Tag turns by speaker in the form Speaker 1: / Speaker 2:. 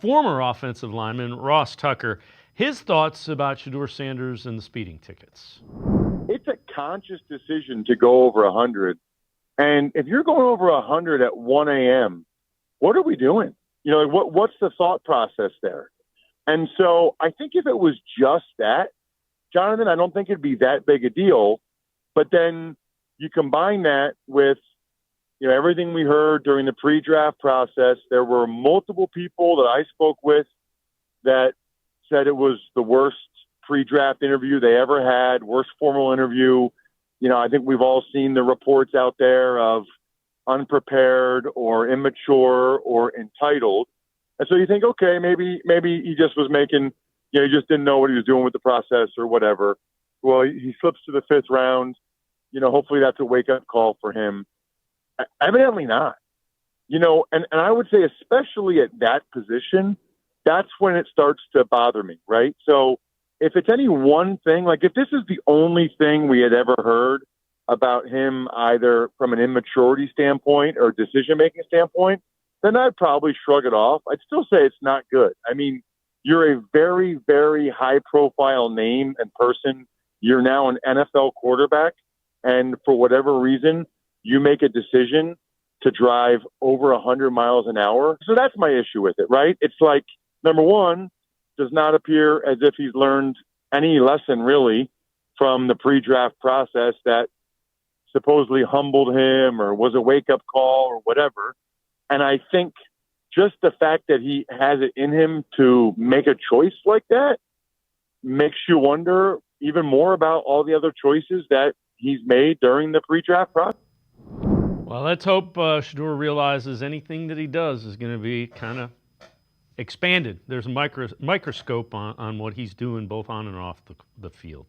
Speaker 1: former offensive lineman Ross Tucker. His thoughts about Shedeur Sanders and the speeding tickets.
Speaker 2: It's a conscious decision to go over 100. And if you're going over 100 at 1 a.m., what are we doing? You know, what's the thought process there? And so I think if it was just that, Jonathan, I don't think it'd be that big a deal. But then you combine that with, you know, everything we heard during the pre-draft process. There were multiple people that I spoke with that said it was the worst pre-draft interview they ever had, worst formal interview. You know, I think we've all seen the reports out there of unprepared or immature or entitled. And so you think, okay, maybe he just was making, you know, he just didn't know what he was doing with the process or whatever. Well, he slips to the 5th round. You know, hopefully that's a wake-up call for him. Evidently not. You know, and I would say especially at that position, that's when it starts to bother me, right? So if it's any one thing, like if this is the only thing we had ever heard about him, either from an immaturity standpoint or decision-making standpoint, then I'd probably shrug it off. I'd still say it's not good. I mean, you're a very, very high-profile name and person. You're now an NFL quarterback, and for whatever reason, you make a decision to drive over 100 miles an hour. So that's my issue with it, right? It's like, number one, does not appear as if he's learned any lesson really from the pre-draft process that supposedly humbled him or was a wake-up call or whatever. And I think just the fact that he has it in him to make a choice like that makes you wonder even more about all the other choices that he's made during the pre-draft process.
Speaker 1: Well, let's hope Shedeur realizes anything that he does is going to be kind of expanded. There's a microscope on what he's doing both on and off the field.